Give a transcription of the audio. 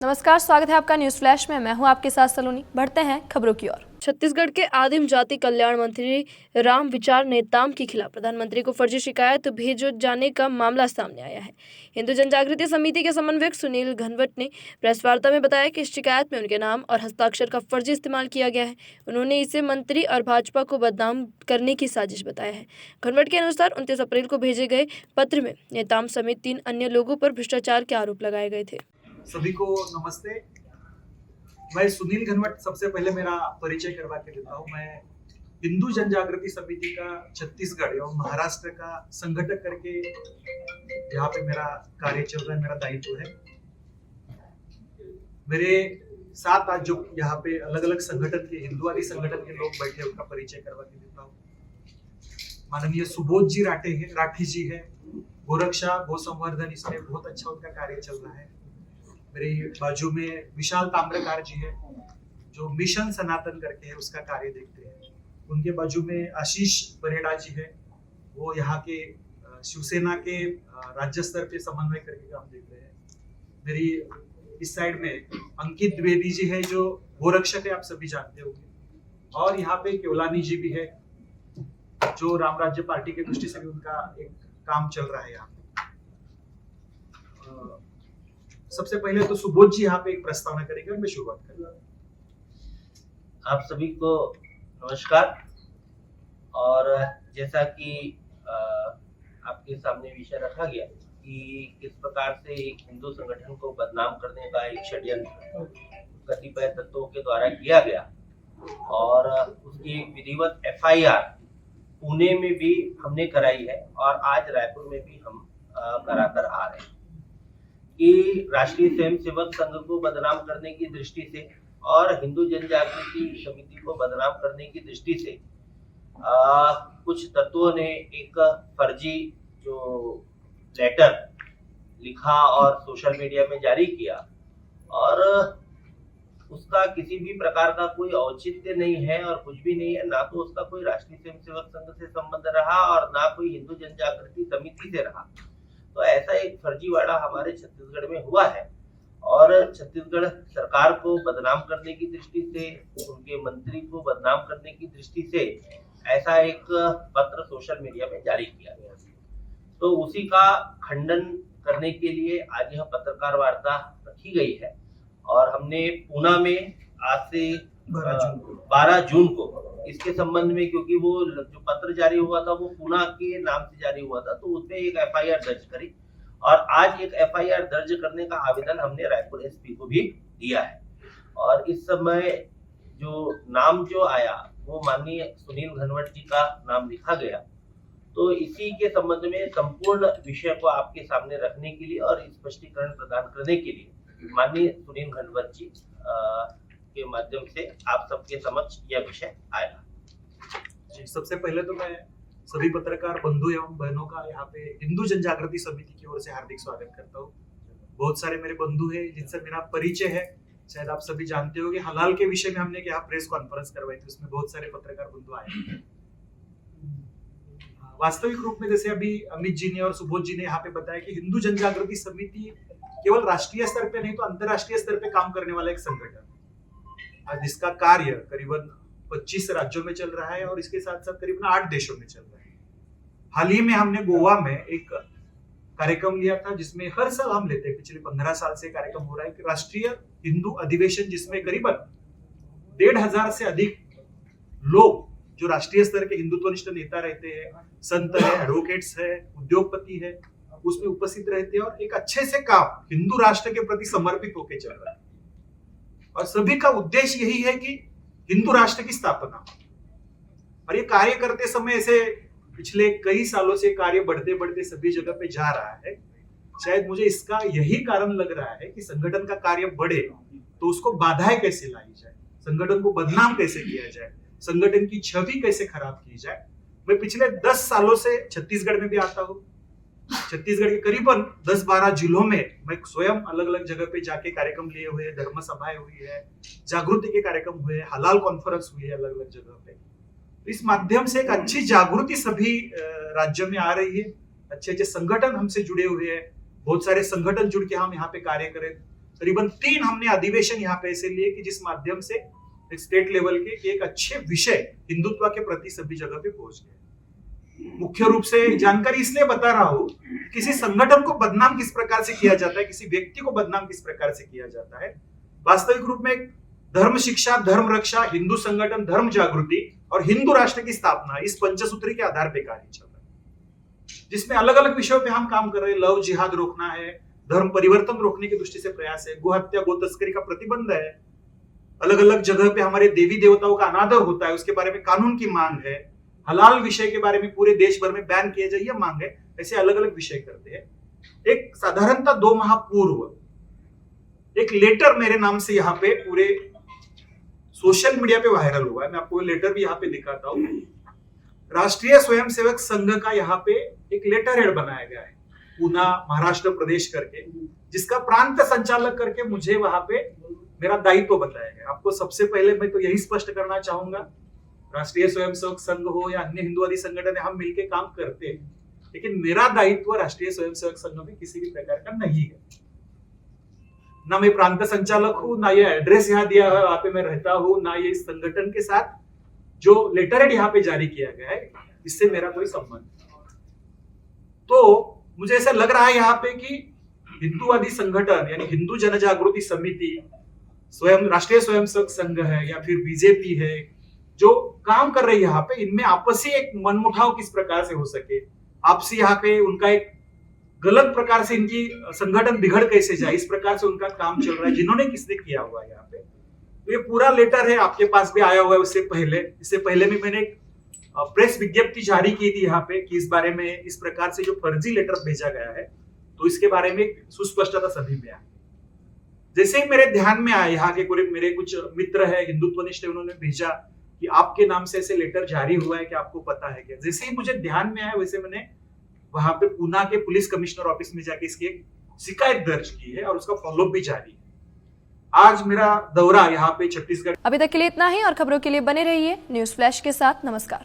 नमस्कार, स्वागत है आपका न्यूज फ्लैश में। मैं हूं आपके साथ सलोनी। बढ़ते हैं खबरों की ओर। छत्तीसगढ़ के आदिम जाति कल्याण मंत्री राम विचार नेताम के खिलाफ प्रधानमंत्री को फर्जी शिकायत भेजे जाने का मामला सामने आया है। हिंदू जनजागृति समिति के समन्वयक सुनील घनवट ने प्रेस वार्ता में बताया कि इस शिकायत में उनके नाम और हस्ताक्षर का फर्जी इस्तेमाल किया गया है। उन्होंने इसे मंत्री और भाजपा को बदनाम करने की साजिश बताया है। घनवट के अनुसार 29 अप्रैल को भेजे गए पत्र में नेताम समेत 3 अन्य लोगों पर भ्रष्टाचार के आरोप लगाए गए थे। सभी को नमस्ते। मैं सुनील घनवट सबसे पहले मेरा परिचय करवा के देता हूँ। मैं हिंदू जनजागृति समिति का छत्तीसगढ़ एवं महाराष्ट्र का संगठक करके यहाँ पे मेरा कार्य चल रहा है, मेरा दायित्व है। मेरे साथ आज जो यहाँ पे अलग अलग संगठन के हिंदुवादी संगठन के लोग बैठे, उनका परिचय करवा के देता हूँ। माननीय सुबोध जी राठी जी है, गोरक्षा गो संवर्धन, इसमें बहुत अच्छा उनका कार्य चल रहा है। मेरे बाजू में विशाल ताम्रकार जी है, जो मिशन सनातन करके है, उसका कार्य देखते हैं। उनके बाजू में आशीष बरेड़ा जी है, वो यहाँ के शिवसेना के राज्य स्तर पे समन्वय करके काम देख रहे हैं। मेरी इस साइड में अंकित द्विवेदी जी है, जो गोरक्षक है, आप सभी जानते होंगे। और यहाँ पे केवलानी जी भी है, जो राम राज्य पार्टी के दृष्टि से भी उनका एक काम चल रहा है यहाँ पे। सबसे पहले तो सुबोध जी यहाँ पे एक प्रस्तावना करेंगे और मैं शुरुआत करूंगा। आप सभी को नमस्कार। और जैसा कि आपके सामने विषय रखा गया कि किस प्रकार से एक हिंदू संगठन को बदनाम करने का एक षड्यंत्र कतिपय तत्वों के द्वारा किया गया, और उसकी एक विधिवत FIR पुणे में भी हमने कराई है और आज रायपुर में भी हम कराकर आ रहे हैं कि राष्ट्रीय स्वयंसेवक संघ को बदनाम करने की दृष्टि से और हिंदू जनजागृति समिति को बदनाम करने की दृष्टि से कुछ तत्वों ने एक फर्जी जो लेटर लिखा और सोशल मीडिया में जारी किया, और उसका किसी भी प्रकार का कोई औचित्य नहीं है और कुछ भी नहीं है। ना तो उसका कोई राष्ट्रीय स्वयंसेवक संघ से संबंध रहा और ना कोई हिंदू जनजागृति समिति से रहा। तो ऐसा एक फर्जीवाड़ा हमारे छत्तीसगढ़ में हुआ है, और छत्तीसगढ़ सरकार को बदनाम करने की दृष्टि से, उनके मंत्री को बदनाम करने की दृष्टि से ऐसा एक पत्र सोशल मीडिया में जारी किया गया। तो उसी का खंडन करने के लिए आज यह पत्रकार वार्ता रखी गई है, और हमने पूना में आज से 12 जून को इसके संबंध में, क्योंकि वो जो पत्र जारी हुआ था वो पूना के नाम से जारी हुआ था, तो उसमें एक FIR दर्ज करी, और आज एक FIR दर्ज करने का आवेदन हमने रायपुर SP को भी दिया है। और इस समय जो नाम जो आया वो माननीय सुनील घनवट जी का नाम लिखा गया। तो इसी के संबंध में संपूर्ण विषय को आपके सामने रखने के लिए और स्पष्टीकरण प्रदान करने के लिए माननीय सुनील घनवट जी के माध्यम से आप सबके समक्ष यह विषय आएगा। जी, सबसे पहले तो मैं सभी पत्रकार बंधु एवं बहनों का यहाँ पे हिंदू जनजागृति समिति की ओर से हार्दिक स्वागत करता हूँ। बहुत सारे मेरे बंधु हैं जिनसे मेरा परिचय है, शायद आप सभी जानते हो कि हलाल के विषय में हमने यहाँ प्रेस कॉन्फ्रेंस करवाई थी, उसमें बहुत सारे पत्रकार बंधु आए। वास्तविक रूप में जैसे अभी अमित जी ने और सुबोध जी ने यहाँ पे बताया कि हिंदू जनजागृति समिति केवल राष्ट्रीय स्तर पे नहीं तो अंतरराष्ट्रीय स्तर पे काम करने वाला एक संगठन, जिसका कार्य करीबन 25 राज्यों में चल रहा है और इसके साथ साथ करीबन 8 देशों में चल रहा है। हाल ही में हमने गोवा में एक कार्यक्रम लिया था, जिसमें हर साल हम लेते हैं, पिछले 15 साल से कार्यक्रम हो रहा है कि राष्ट्रीय हिंदू अधिवेशन, जिसमें करीबन 1,500 से अधिक लोग जो राष्ट्रीय स्तर के हिंदुत्वनिष्ठ नेता रहते हैं, संत है, एडवोकेट्स है, उद्योगपति है, उसमें उपस्थित रहते हैं और एक अच्छे से काम हिंदू राष्ट्र के प्रति समर्पित होकर चल रहा है। और सभी का उद्देश्य यही है कि हिंदू राष्ट्र की स्थापना। और ये कार्य करते समय ऐसे पिछले कई सालों से कार्य बढ़ते बढ़ते सभी जगह पे जा रहा है। शायद मुझे इसका यही कारण लग रहा है कि संगठन का कार्य बढ़े तो उसको बाधाएं कैसे लाई जाए, संगठन को बदनाम कैसे किया जाए, संगठन की छवि कैसे खराब की जाए। मैं पिछले 10 सालों से छत्तीसगढ़ में भी आता हूँ। छत्तीसगढ़ के करीबन 10-12 जिलों में मैं स्वयं अलग अलग जगह पे जाके कार्यक्रम लिए हुए, धर्म सभाएं हुई है, जागृति के कार्यक्रम हुए, हलाल कॉन्फ्रेंस हुई है अलग अलग जगह पे। इस माध्यम से एक अच्छी जागृति सभी राज्यों में आ रही है। अच्छे अच्छे संगठन हमसे जुड़े हुए हैं, बहुत सारे संगठन जुड़ के हम यहाँ पे कार्य करें। करीबन 3 हमने अधिवेशन यहाँ पे ऐसे लिए कि जिस माध्यम से स्टेट लेवल के एक अच्छे विषय हिंदुत्व के प्रति सभी जगह पे पहुंच गए। मुख्य रूप से जानकारी इसलिए बता रहा हूं, किसी संगठन को बदनाम किस प्रकार से किया जाता है, किसी व्यक्ति को बदनाम किस प्रकार से किया जाता है, वास्तविक रूप में धर्म शिक्षा, धर्म रक्षा, हिंदू संगठन, धर्म जागृति और हिंदू राष्ट्र की स्थापना, इस पंचसूत्री के आधार पे कार्य चल रहा है, जिसमें अलग अलग विषयों पे हम काम कर रहे हैं। लव जिहाद रोकना है, धर्म परिवर्तन रोकने की दृष्टि से प्रयास है, गो हत्या, गो तस्करी का प्रतिबंध है, अलग अलग जगह पे हमारे देवी देवताओं का अनादर होता है, उसके बारे में कानून की मांग है, हलाल विषय के बारे में पूरे देश भर में बैन किया जाए, यह मांग है। ऐसे अलग अलग विषय करते हैं। एक साधारणतः 2 माह पूर्व एक लेटर मेरे नाम से यहाँ पे पूरे सोशल मीडिया पे वायरल हुआ है। मैं आपको लेटर भी यहाँ पे दिखाता हूँ। राष्ट्रीय स्वयंसेवक संघ का यहाँ पे एक लेटर हेड बनाया गया है, पूना महाराष्ट्र प्रदेश करके, जिसका प्रांत संचालक करके मुझे वहां पे मेरा दायित्व बताया गया। आपको सबसे पहले मैं तो यही स्पष्ट करना चाहूंगा, राष्ट्रीय स्वयंसेवक संघ हो या अन्य हिंदुवादी संगठन है, हम मिलकर काम करते हैं, लेकिन मेरा दायित्व राष्ट्रीय स्वयंसेवक संघ में किसी भी प्रकार का नहीं है। ना मैं प्रांत संचालक हूं, ना ये एड्रेस यहाँ दिया है वहां पे मैं रहता हूं, ना ये संगठन के साथ जो लेटर हेड यहाँ पे जारी किया गया है इससे मेरा कोई संबंध नहीं। तो मुझे ऐसा लग रहा है यहाँ पे कि हिंदुवादी संगठन यानी हिंदू जन जागृति समिति, स्वयं राष्ट्रीय स्वयंसेवक संघ है या फिर बीजेपी है, जो काम कर रही है यहाँ पे, इनमें आपसी एक मनमुटाव किस प्रकार से हो सके, आपसी यहाँ पे उनका एक गलत प्रकार से इनकी संगठन बिगड़ कैसे जाए, इस प्रकार से उनका काम चल रहा है, जिन्होंने किसने किया हुआ है यहाँ पे। तो ये पूरा लेटर है, आपके पास भी आया हुआ है। इससे पहले भी मैंने एक प्रेस विज्ञप्ति जारी की थी यहाँ पे कि इस बारे में, इस प्रकार से जो फर्जी लेटर भेजा गया है, तो इसके बारे में सुस्पष्टता सभी में आई। जैसे ही मेरे ध्यान में आया, यहाँ के मेरे कुछ मित्र है हिंदुत्वनिष्ठ, उन्होंने भेजा कि आपके नाम से ऐसे लेटर जारी हुआ है कि आपको पता है क्या। जैसे ही मुझे ध्यान में आया, वैसे मैंने वहां पे पूना के पुलिस कमिश्नर ऑफिस में जाके इसकी एक शिकायत दर्ज की है और उसका फॉलोअप भी जारी है। आज मेरा दौरा यहाँ पे छत्तीसगढ़। अभी तक के लिए इतना ही और खबरों के लिए बने रहिए न्यूज फ्लैश के साथ। नमस्कार।